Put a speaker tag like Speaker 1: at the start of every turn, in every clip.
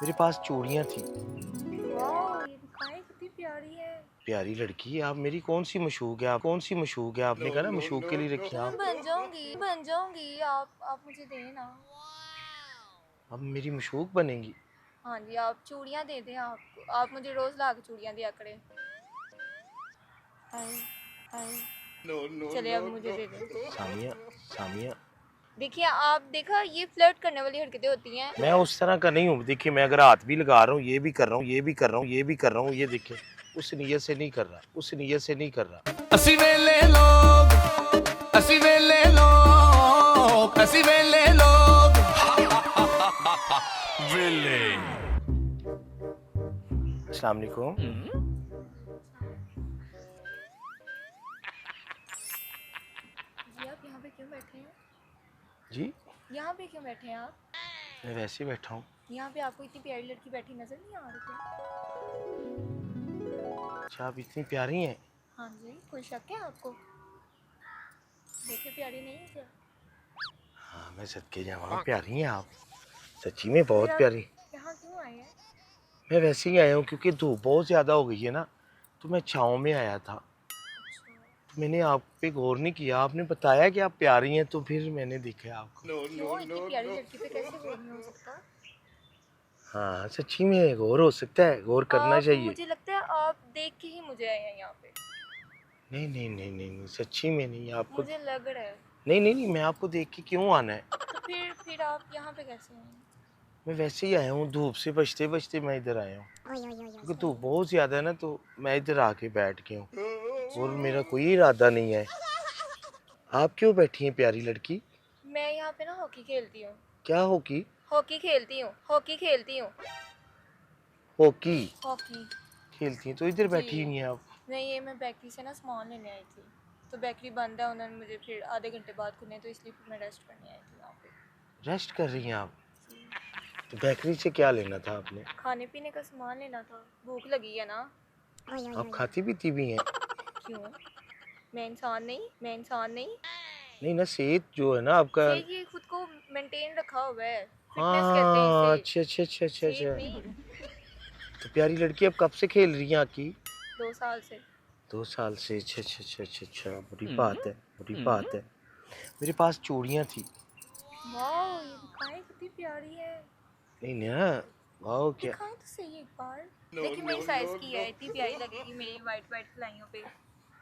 Speaker 1: मेरे पास चूड़ियाँ थी।
Speaker 2: वाह, ये दिखाएं कितनी प्यारी है।
Speaker 1: प्यारी लड़की, आप मेरी कौन सी मशूक है? आप कौन सी मशूक है? आपने कहा ना मशूक के लिए रखी
Speaker 2: तो मैं
Speaker 1: आप।
Speaker 2: बन जाऊंगी, आप मुझे दें ना।
Speaker 1: अब मेरी मशूक बनेंगी?
Speaker 2: हाँ जी, आप चूड़ियाँ दे दें। आप मुझे रोज ला के चूड़ियाँ दिया करें। हाय हाय, चले अब मुझे दे दें।
Speaker 1: सामिया, सामिया,
Speaker 2: देखिए, आप देखा, ये फ्लर्ट करने वाली हरकतें होती हैं।
Speaker 1: मैं उस तरह का नहीं हूँ। देखिए, मैं अगर हाथ भी लगा रहा हूँ, ये भी कर रहा हूँ, ये भी कर रहा हूँ, ये भी कर रहा हूँ, ये देखिए, उस नीयत से नहीं कर रहा, उस नीयत से नहीं कर रहा।
Speaker 3: ਅਸੀਂ ਵੇਲੇ ਲੋਗ ਅਸੀਂ ਵੇਲੇ ਲੋਗ ਅਸੀਂ ਵੇਲੇ ਲੋਗ ਵੇਲੇ
Speaker 1: अस्सलाम वालेकुम।
Speaker 2: जी, आप यहाँ पे क्यों बैठे हैं?
Speaker 1: जी,
Speaker 2: यहाँ पे क्यों बैठे हैं आप?
Speaker 1: मैं वैसे ही बैठा हूँ।
Speaker 2: यहाँ पे आपको इतनी प्यारी लड़की बैठी नजर नहीं आ रही क्या?
Speaker 1: अच्छा, आप इतनी प्यारी हैं?
Speaker 2: हाँ जी, कोई शक है आपको? देखिए, प्यारी नहीं है क्या?
Speaker 1: हाँ, मैं सदके जाऊँ, प्यारी हैं आप, सच्ची में
Speaker 2: फिर
Speaker 1: बहुत
Speaker 2: आप
Speaker 1: प्यारी।
Speaker 2: यहाँ क्यों आए हैं?
Speaker 1: मैं वैसे ही आया हूँ क्योंकि धूप बहुत ज़्यादा हो गई है ना, तो मैं छाँव में आया था।
Speaker 2: अच्छा,
Speaker 1: तो मैंने आप पे गौर नहीं किया, आपने बताया कि आप प्यारी हैं, तो फिर मैंने देखा आपको।
Speaker 2: क्यों इतनी प्यारी लड़की पे कैसे गौर नहीं हो सकता?
Speaker 1: हाँ, सच्ची में गौर हो सकता है, गौर करना
Speaker 2: आप,
Speaker 1: चाहिए।
Speaker 2: मुझे लगता है आप देख के ही मुझे आए हैं यहाँ पे।
Speaker 1: नहीं नहीं नहीं नहीं नहीं, सच्ची में नहीं आपको।
Speaker 2: मुझे लग रहा है।
Speaker 1: नहीं नहीं नहीं, मैं आपको देख के क्यों आना है?
Speaker 2: तो फिर आप यहाँ पे कैसे आए हैं?
Speaker 1: मैं वैसे ही आया हूँ, धूप से बचते बचते मैं इधर आया हूँ, क्योंकि धूप बहुत ज़्यादा है ना, तो मैं इधर आके बैठ गया हूँ और मेरा कोई इरादा नहीं है। आप क्यों बैठी हैं प्यारी लड़की?
Speaker 2: मैं यहाँ पे ना हॉकी खेलती हूँ।
Speaker 1: क्या होगी?
Speaker 2: हॉकी खेलती हूँ, हॉकी खेलती हूँ।
Speaker 1: Hockey
Speaker 2: hockey.
Speaker 1: खेलती हैं तो इधर बैठी
Speaker 2: जी,
Speaker 1: हुई हैं आप?
Speaker 2: नहीं, ये मैं बेकरी से ना सामान लेने आई थी, तो बेकरी बंद है, उन्होंने मुझे फिर आधे घंटे बाद खुलने, तो इसलिए फिर मैं रेस्ट करने आई थी यहाँ पे।
Speaker 1: रेस्ट कर रही हैं आप?
Speaker 2: जी,
Speaker 1: तो बेकरी से क्या लेना था आपने?
Speaker 2: खाने पीने का सामान लेना था, भूख लगी है ना।
Speaker 1: आप खाती पीती भी हैं?
Speaker 2: क्यों? मैं इंसान नहीं, मैं इंसान नहीं।
Speaker 1: नहीं ना, सेहत जो है ना आपका।
Speaker 2: से ये खुद को मेंटेन रखा हुआ है, फिटनेस कहते हैं
Speaker 1: हाँ,
Speaker 2: इसे,
Speaker 1: अच्छा अच्छा अच्छा अच्छा
Speaker 2: सेहत
Speaker 1: अच्छा।
Speaker 2: नहीं।
Speaker 1: तो प्यारी लड़की अब कब से खेल रही हैं आपकी?
Speaker 2: 2 साल से।
Speaker 1: 2 साल से? अच्छा अच्छा अच्छा अच्छा अच्छा, बड़ी बात है, बड़ी बात है। मेरे पास चूड़ियाँ थी।
Speaker 2: वाह, ये दिखाएं कितनी प्यारी है।
Speaker 1: नहीं ना, वाह क्या।
Speaker 2: दिखाएं तो सही एक बार। देखिए, मेरी साइज की है, इतनी प्यारी लगेगी मेरी वाइट वाइट कलाइयों पे।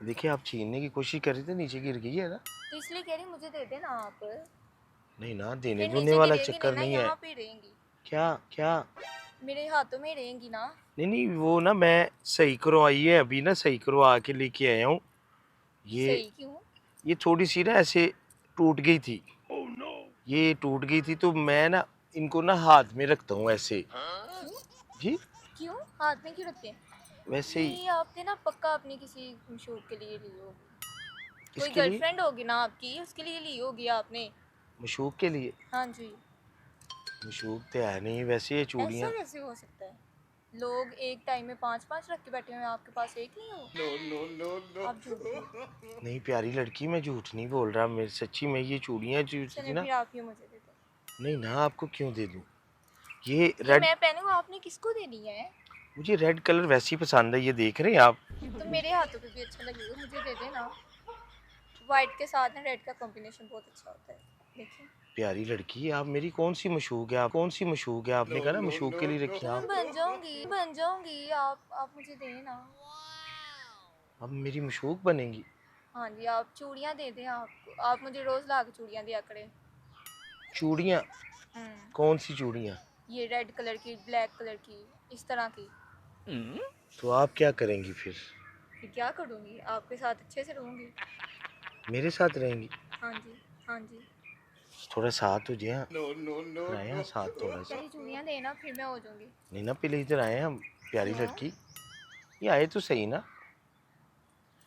Speaker 1: देखिए, आप छीनने की कोशिश कर रही थी, नीचे गिर गई है ना।
Speaker 2: तो इसलिए कह रही हूँ, मुझे दे देना आप।
Speaker 1: नहीं ना, देने
Speaker 2: फिर
Speaker 1: दूने
Speaker 2: नीचे
Speaker 1: वाला
Speaker 2: गिरेंगी नहीं
Speaker 1: चक्कर
Speaker 2: ना,
Speaker 1: नहीं है।
Speaker 2: यहाँ पे रहेंगी।
Speaker 1: क्या क्या?
Speaker 2: मेरे हाथों में रहेंगी ना।
Speaker 1: नहीं नहीं, वो ना मैं सही करवाई है अभी ना, सही करवा के लेके आया हूँ। ये
Speaker 2: सही क्यों?
Speaker 1: ये थोड़ी सी ना ऐसे टूट गई थी। ये टूट गई थी तो मैं ना इनको ना हाथ में रखता हूँ ऐसे।
Speaker 2: क्यों?
Speaker 1: जी,
Speaker 2: क्यों हाथ में क्यों रखते हैं?
Speaker 1: वैसे ही।
Speaker 2: ये आपने ना पक्का अपनी किसी शौक के लिए ली होगी। कोई
Speaker 1: इसके लिए?
Speaker 2: गर्लफ्रेंड होगी ना आपकी, उसके लिए ली होगी आपने।
Speaker 1: मशूक के लिए?
Speaker 2: हाँ जी।
Speaker 1: मशूक तो है नहीं वैसे, ये
Speaker 2: ऐसा
Speaker 1: चूड़ियाँ।
Speaker 2: कैसे हो सकता है? लोग एक टाइम में 5-5 रख के बैठे हुए हैं, आपके पास एक नहीं हो। आप झूठ बोल रहे हैं।
Speaker 1: नहीं प्यारी लड़की, मैं झूठ नहीं बोल रहा, मेरे सच्ची में ये चूड़ियाँ जो थी
Speaker 2: चलें,
Speaker 1: ना।
Speaker 2: फिर आप ही मुझे दे दो।
Speaker 1: नहीं ना, आपको क्यों दे दूँ? ये
Speaker 2: ये
Speaker 1: रेड,
Speaker 2: मैं पहनूं, आपने किसको देनी है?
Speaker 1: मुझे रेड कलर वैसे ही पसंद है, ये देख रहे हैं आप।
Speaker 2: तो मेरे हाथों पे भी अच्छा लगेगा, मुझे दे देना। वाइट के साथ ना रेड का कॉम्बिनेशन बहुत अच्छा होता है। देखिए,
Speaker 1: प्यारी लड़की, आप मेरी कौन सी मशूक है? आप कौन सी मशूक है? आपने कहा ना मशूक के लिए रखी
Speaker 2: तो मैं
Speaker 1: आप।
Speaker 2: बन जाऊंगी, आप मुझे देना।
Speaker 1: अब मेरी मशूक बनेंगी?
Speaker 2: हाँ जी, आप चूड़ियाँ दे दें। आप मुझे रोज ला के चूड़ियाँ दिया करें।
Speaker 1: चूड़ियाँ?
Speaker 2: हम्म,
Speaker 1: कौन सी चूड़ियाँ?
Speaker 2: ये रेड कलर की, ब्लैक कलर की, इस तरह की।
Speaker 1: तो आप क्या करेंगी फिर?
Speaker 2: फिर क्या करूँगी, आपके साथ अच्छे से रहूँगी।
Speaker 1: मेरे साथ रहेंगी?
Speaker 2: हाँ जी, हाँ जी।
Speaker 1: थोड़ा साथ हो जाए, इधर आए हैं साथ थोड़ा सा।
Speaker 2: पहले चूड़ियाँ देना, फिर मैं हो जाऊँगी।
Speaker 1: नहीं ना, पहले इधर आए हम। प्यारी
Speaker 2: क्यों?
Speaker 1: लड़की, ये आए तो सही ना,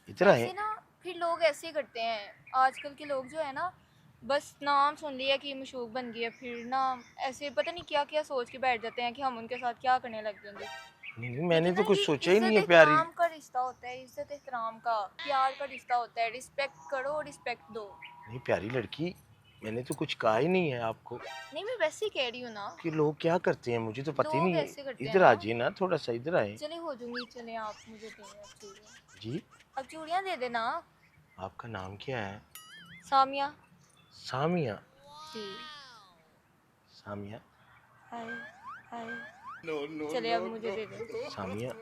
Speaker 1: इधर आए।
Speaker 2: ऐसे ना, फिर लोग ऐसे ही करते हैं, आजकल के लोग जो है ना, बस नाम सुन लिया कि मशहूर बन गया, फिर ना ऐसे पता नहीं क्या क्या सोच के बैठ जाते हैं कि हम उनके साथ क्या करने लग जाएंगे।
Speaker 1: नहीं नहीं, मैंने
Speaker 2: लेकिन
Speaker 1: तो
Speaker 2: ना,
Speaker 1: कुछ
Speaker 2: ये
Speaker 1: सोचा ही नहीं
Speaker 2: इज्जत
Speaker 1: है प्यारी।
Speaker 2: एहतराम का रिश्ता होता है, इज्जत एहतराम का, प्यार का रिश्ता होता है। रिस्पेक्ट करो, रिस्पेक्ट दो।
Speaker 1: नहीं प्यारी लड़की, मैंने तो कुछ कहा ही नहीं है आपको
Speaker 2: नहीं मैं वैसे ही कह रही हूँ ना,
Speaker 1: कि लोग क्या करते हैं, मुझे तो पता ही
Speaker 2: लोग
Speaker 1: नहीं
Speaker 2: ऐसे करते
Speaker 1: है।
Speaker 2: हैं
Speaker 1: इधर आ
Speaker 2: ना।
Speaker 1: जाइए ना, थोड़ा सा इधर आए।
Speaker 2: चले हो जाऊंगी, चले आप मुझे दें अब चूड़ियाँ।
Speaker 1: जी,
Speaker 2: अब चूड़ियाँ दे देना।
Speaker 1: आपका नाम क्या है?
Speaker 2: सामिया।
Speaker 1: सामिया।
Speaker 2: जी।
Speaker 1: सामिया।
Speaker 2: हाय हाय। चले अब मुझे दे दें।
Speaker 1: सामिया।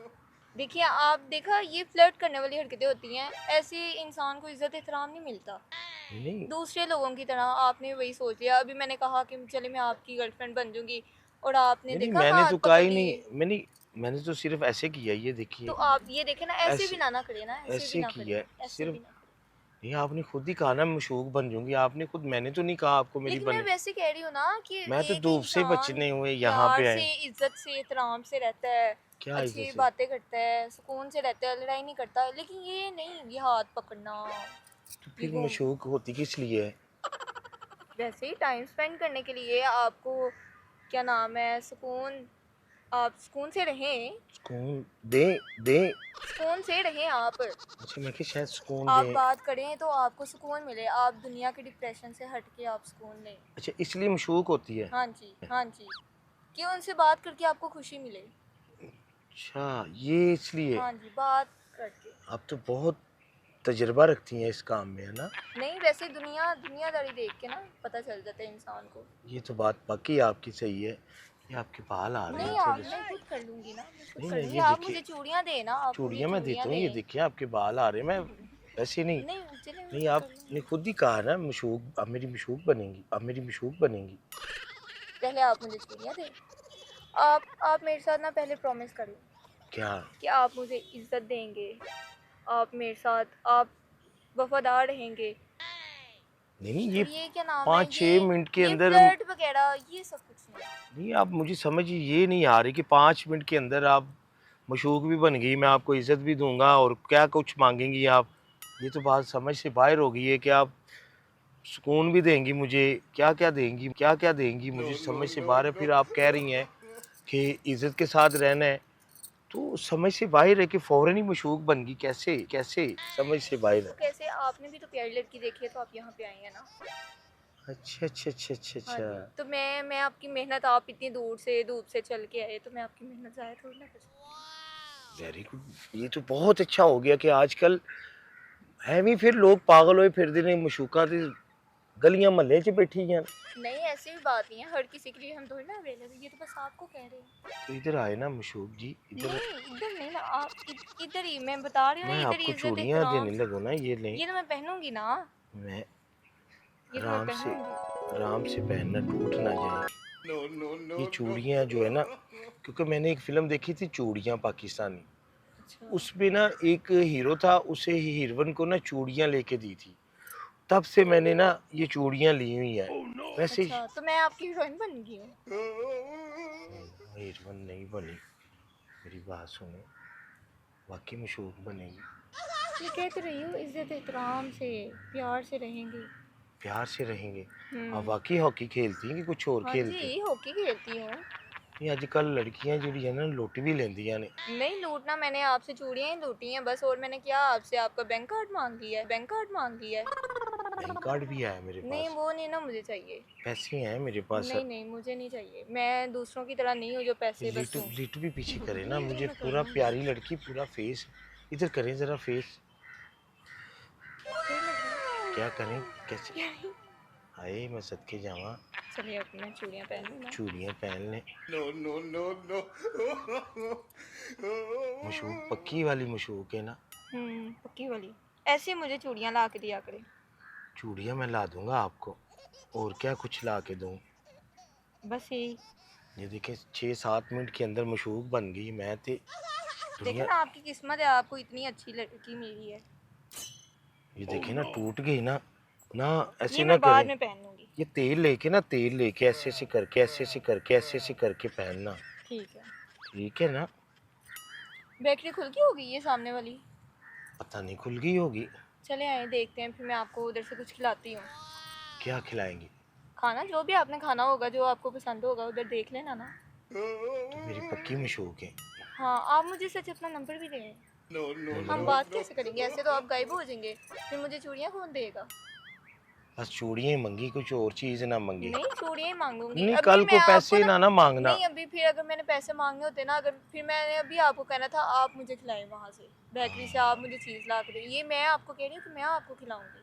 Speaker 2: देखिए आप देखा, ये फ्लर्ट करने वाली हरकतें होती हैं, ऐसे इंसान को इज्जत एहतराम नहीं मिलता।
Speaker 1: नहीं
Speaker 2: दूसरे लोगों की तरह आपने वही सोच लिया। अभी मैंने कहा कि चले मैं आपकी गर्लफ्रेंड बन जाऊंगी, और आपने
Speaker 1: नहीं,
Speaker 2: देखा
Speaker 1: मैंने
Speaker 2: हाथ
Speaker 1: तो कहा
Speaker 2: पकड़
Speaker 1: ही
Speaker 2: लिए।
Speaker 1: नहीं। मैंने तो सिर्फ ऐसे किया, ये
Speaker 2: तो
Speaker 1: देखिए।
Speaker 2: आप ये देखे ना, ऐसे भी
Speaker 1: ऐसे
Speaker 2: ना करे ना, ऐसे भी
Speaker 1: ऐसे
Speaker 2: ना करे,
Speaker 1: किया है
Speaker 2: ऐसे
Speaker 1: सिर्फ।
Speaker 2: भी ना करे।
Speaker 1: नहीं, आपने खुद ही कहा ना मशूक बन जाऊंगी, आपने खुद, मैंने तो नहीं कहा आपको मेरी
Speaker 2: लेकिन मैं
Speaker 1: बने।
Speaker 2: वैसे कह रही हूँ ना कि
Speaker 1: मैं तो
Speaker 2: एक
Speaker 1: धूप से
Speaker 2: इंसान
Speaker 1: बचने हुए यहाँ
Speaker 2: प्यार
Speaker 1: पे
Speaker 2: से,
Speaker 1: आए।
Speaker 2: इज्जत से, एहतराम से रहता है,
Speaker 1: क्या इज्जत
Speaker 2: अच्छी
Speaker 1: से?
Speaker 2: बातें करता है, सुकून से रहता है, लड़ाई नहीं करता। लेकिन ये नहीं, ये हाथ पकड़ना,
Speaker 1: तो
Speaker 2: ये
Speaker 1: फिर
Speaker 2: वो,
Speaker 1: मशूक होती किस लिए है?
Speaker 2: वैसे ही टाइम स्पेंड करने के लिए आपको, क्या नाम है, सुकून, आप सुकून से रहें,
Speaker 1: सुकून दे दे।
Speaker 2: सुकून से रहें आप।
Speaker 1: अच्छा, मैं कि शायद सुकून
Speaker 2: आप
Speaker 1: दे।
Speaker 2: बात करें तो आपको सुकून मिले, आप दुनिया के डिप्रेशन से हट के आप सुकून लें।
Speaker 1: अच्छा, इसलिए मशूक होती है।
Speaker 2: हाँ जी, हाँ जी, कि उनसे बात करके आपको खुशी मिले।
Speaker 1: अच्छा, ये इसलिए।
Speaker 2: हाँ जी, बात करके।
Speaker 1: आप तो बहुत तजुर्बा रखती हैं इस काम में, है ना?
Speaker 2: नहीं वैसे दुनियादारी देख के ना पता चल जाता है इंसान को।
Speaker 1: ये तो बात पक्की आपकी सही है। ये आपके बाल आ रहे हैं
Speaker 2: नहीं आप,
Speaker 1: थोड़े से।
Speaker 2: मैं खुद कर लूँगी ना, मैं खुद
Speaker 1: नहीं
Speaker 2: कर
Speaker 1: नहीं,
Speaker 2: लूँगी।
Speaker 1: ये
Speaker 2: आप
Speaker 1: देखिए,
Speaker 2: मुझे चूड़ियाँ दें ना, आप मुझे
Speaker 1: चूड़ियाँ मैं
Speaker 2: चूड़ियाँ
Speaker 1: देता हूँ। ये
Speaker 2: दें।
Speaker 1: देखिए आपके बाल आ रहे हैं, मैं वैसे नहीं।
Speaker 2: नहीं चले मैं
Speaker 1: नहीं,
Speaker 2: कर
Speaker 1: आपने
Speaker 2: लूँगी।
Speaker 1: खुद ही कहा ना मशूक, अब मेरी मशूक बनेंगी, अब मेरी मशूक बनेंगी।
Speaker 2: पहले आप मुझे चूड़ियाँ दें। आप मेरे साथ ना पहले प्रॉमिस करें
Speaker 1: क्या?
Speaker 2: कि आप मुझे इज्जत देंगे, आप मेरे साथ, आप वफादार रहेंगे।
Speaker 1: नहीं नहीं, ये
Speaker 2: और ये क्या नाम है,
Speaker 1: 5-6 मिनट के
Speaker 2: ये
Speaker 1: अंदर
Speaker 2: फ्लर्ट वगैरह ये सब कुछ नहीं।
Speaker 1: नहीं, आप मुझे समझ ये नहीं आ रही कि 5 मिनट के अंदर आप मशूक भी बन गई, मैं आपको इज्जत भी दूंगा और क्या कुछ मांगेंगी आप। ये तो बात समझ से बाहर हो गई है कि आप सुकून भी देंगी मुझे, क्या क्या देंगी मुझे, समझ से बाहर है। फिर आप कह रही हैं कि इज्जत के साथ रहना है, तो समझ से बाहर है कि फौरन ही मशूक बन गई। कैसे कैसे समझ से बाहर
Speaker 2: तो
Speaker 1: है।
Speaker 2: कैसे, आपने भी तो प्यारी लड़की देखी है तो आप यहाँ पे आई हैं ना।
Speaker 1: अच्छा अच्छा अच्छा अच्छा
Speaker 2: हाँ
Speaker 1: अच्छा।
Speaker 2: जी, तो मैं आपकी मेहनत, आप इतनी दूर से धूप से चल के आए, तो मैं आपकी मेहनत ज़ाया थोड़ी ना कर सकती।
Speaker 1: वेरी गुड, ये तो बहुत अच्छा हो गया कि आजकल है भी फिर लोग पागल होए फिर ने मशूका ते गलियां महल्ले च बैठी हैं।
Speaker 2: नहीं ऐसी भी बात नहीं है, हर किसी के लिए हम थोड़ी ना अवेलेबल, ये तो बस आपको कह रहे हैं।
Speaker 1: तो इधर आए ना मशूक जी, इधर।
Speaker 2: नहीं इधर नहीं ना, आप इधर ही, मैं बता रही हूँ ना,
Speaker 1: मैं
Speaker 2: इधर ही
Speaker 1: आपको
Speaker 2: इज्जत
Speaker 1: चूड़ियां
Speaker 2: एहतराम
Speaker 1: देने
Speaker 2: से।
Speaker 1: लगूं ना, ये लें।
Speaker 2: ये तो मैं पहनूंगी ना,
Speaker 1: मैं
Speaker 2: ये तो मैं
Speaker 1: आराम से
Speaker 2: पहनूंगी।
Speaker 1: आराम से पहनना, टूट ना जाए। ये चूड़ियां जो है ना, क्योंकि मैंने एक फिल्म देखी थी चूड़ियां पाकिस्तानी,
Speaker 2: अच्छा
Speaker 1: उसमें ना एक हीरो था, उसे हीरोइन को ना चूड़ियां लेके दी थी। तब से मैंने ना ये चूड़ियां ली हुई हैं। वैसे
Speaker 2: अच्छा, तो मैं आपकी हीरोइन बन गई हूँ।
Speaker 1: हीरोइन नहीं बनी, मेरी बात सुने, वाकई मशहूर बनेगी।
Speaker 2: मैं कह तो रही हूँ, इज्जत एहतराम से, प्यार से रहेंगे।
Speaker 1: प्यार से रहेंगे। आप
Speaker 2: हम्म।
Speaker 1: वाकई हॉकी खेलती हैं कि कुछ और
Speaker 2: हाँ
Speaker 1: खेलते हैं?
Speaker 2: जी, हॉकी खेलती हूँ।
Speaker 1: ये आजकल लड़कियां जी है ना लुट भी लेंदियां ने।
Speaker 2: नहीं लूटना, मैंने आपसे चूड़ियाँ ही लूटी हैं बस, और मैंने क्या आपसे आपका बैंक कार्ड मांग लिया है, बैंक कार्ड मांग लिया है।
Speaker 1: बैंक कार्ड भी है मेरे
Speaker 2: नहीं
Speaker 1: पास,
Speaker 2: वो नहीं ना मुझे चाहिए।
Speaker 1: पैसे हैं मेरे पास
Speaker 2: नहीं
Speaker 1: सर।
Speaker 2: नहीं मुझे नहीं चाहिए, मैं दूसरों की तरह नहीं हूँ जो पैसे बस
Speaker 1: लिट
Speaker 2: दूँ।
Speaker 1: लिट भी पीछे करे ना,
Speaker 2: ये तो
Speaker 1: मुझे
Speaker 2: मैं
Speaker 1: पूरा
Speaker 2: करूँगी।
Speaker 1: प्यारी लड़की, पूरा फेस इधर करें जरा फेस।
Speaker 2: सही लग रहा है।
Speaker 1: क्या करें, कैसे? हाय मैं सदके जावा।
Speaker 2: चलिए अब मैं चूड़ियाँ पहन लूँ ना।
Speaker 1: चूड़ियां पहन ले। मशहूक पक्की वाली मशहूक है ना?
Speaker 2: पक्की वाली। ऐसे मुझे चूड़ियाँ ला के दिया करे।
Speaker 1: चूड़ियां मैं ला दूंगा आपको, और क्या कुछ ला के दूं?
Speaker 2: बस यही।
Speaker 1: ये देखें 6-7 मिनट के अंदर मशहूक बन गई। मैं ते
Speaker 2: देखे
Speaker 1: दुनिया,
Speaker 2: ना आपकी किस्मत है, आपको इतनी अच्छी लड़की मिली है।
Speaker 1: ये देखें ना टूट गई ना। ना ऐसे
Speaker 2: ये
Speaker 1: ना
Speaker 2: मैं बाद
Speaker 1: करें।
Speaker 2: में पहन लूँगी।
Speaker 1: ये तेल लेके ना, तेल लेके ऐसे ऐसे करके, ऐसे ऐसे करके, ऐसे ऐसे करके पहनना।
Speaker 2: ठीक है।
Speaker 1: ठीक है ना?
Speaker 2: बैटरी खुल गई होगी ये सामने वाली।
Speaker 1: पता नहीं खुल गई होगी।
Speaker 2: चले आए देखते हैं, फिर मैं आपको उधर से कुछ खिलाती हूँ।
Speaker 1: क्या खिलाएंगी?
Speaker 2: खाना जो भी आपने खाना होगा, जो आपको पसंद होगा, उधर देख लेना ना।
Speaker 1: तो मेरी पक्की मशहूक है।
Speaker 2: हाँ आप मुझे सच अपना नंबर भी दें। हम बात कैसे करेंगे, ऐसे तो आप गायब हो जाएंगे, फिर मुझे चूड़ियाँ कौन देगा।
Speaker 1: बस चूड़ियाँ ही मांगी, कुछ और चीज ना मांगी।
Speaker 2: नहीं चूड़ियाँ ही मांगूंगी
Speaker 1: नहीं
Speaker 2: अभी
Speaker 1: कल
Speaker 2: मैं
Speaker 1: को
Speaker 2: आपको
Speaker 1: पैसे ना मांगना।
Speaker 2: नहीं अभी फिर अगर मैंने पैसे मांगने होते ना, अगर फिर मैंने अभी आपको कहना था आप मुझे खिलाएं वहाँ से बेकरी से, आप मुझे चीज़ ला के दें, ये मैं आपको कह रही हूँ कि मैं आपको खिलाऊंगी।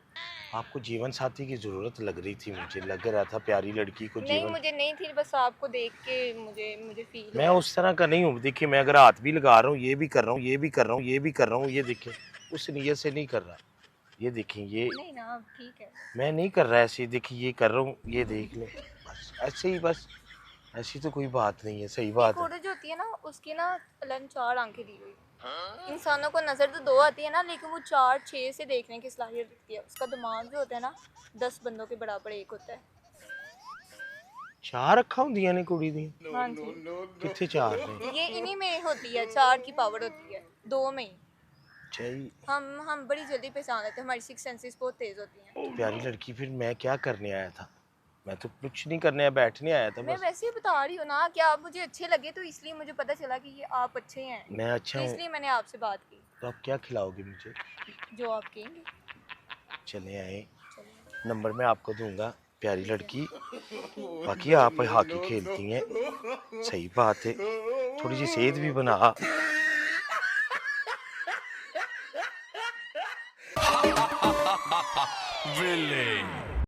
Speaker 1: आपको जीवन साथी की जरूरत लग रही थी, मुझे लग रहा था प्यारी लड़की को
Speaker 2: नहीं
Speaker 1: जीवन।
Speaker 2: मुझे नहीं थी, बस आपको देख के मुझे फील
Speaker 1: मैं
Speaker 2: हुआ।
Speaker 1: उस तरह का नहीं हूँ, देखिए मैं अगर हाथ भी लगा रहा हूँ, ये भी कर रहा हूँ, ये भी कर रहा हूँ, ये भी कर रहा हूँ, ये देखिए उस नीयत से नहीं कर रहा। ये देखिए ये
Speaker 2: नहीं ना अब ठीक है।
Speaker 1: मैं नहीं कर रहा ऐसे, देखिए ये कर रहा हूँ, ये देख ले बस ऐसे ही, बस ऐसी तो कोई बात नहीं है, सही बात
Speaker 2: एक
Speaker 1: है।
Speaker 2: औरत जो होती है ना उसकी ना अल्लाह ने 4 आंखें दी हुई है। इंसानों को नज़र तो 2 आती है ना, लेकिन वो 4-6 से देखने की सलाहियत रखती है। उसका दिमाग जो होता है ना 10 बंदों के बराबर एक होता है।
Speaker 1: चार अखा होंदियां ने कुड़ी दी?
Speaker 2: हाँ जी
Speaker 1: कितने चार ने?
Speaker 2: ये इन्हीं में होती है, 4 की पावर होती है 2 में ही।
Speaker 1: चाहिए
Speaker 2: हम बड़ी जल्दी पहचान लेते हैं, हमारी 6 सेंसेस बहुत तेज होती हैं।
Speaker 1: तो प्यारी लड़की, फिर मैं क्या करने आया था? मैं तो कुछ नहीं करने आया, बैठने आया था
Speaker 2: मैं
Speaker 1: बस।
Speaker 2: वैसे ही बता रही हूँ ना कि आप मुझे अच्छे लगे, तो इसलिए मुझे पता चला कि ये आप अच्छे हैं,
Speaker 1: मैं अच्छा
Speaker 2: तो
Speaker 1: हूँ
Speaker 2: इसलिए मैंने आपसे बात की।
Speaker 1: तो आप क्या खिलाओगे मुझे?
Speaker 2: जो आप कहेंगे।
Speaker 1: चले आए,
Speaker 2: चलिए
Speaker 1: नंबर मैं आपको दूंगा, प्यारी
Speaker 2: ठीक है।
Speaker 1: लड़की। बाकी आप हॉकी खेलती हैं, सही बात है, थोड़ी सी सेहत भी बना।
Speaker 3: Villain.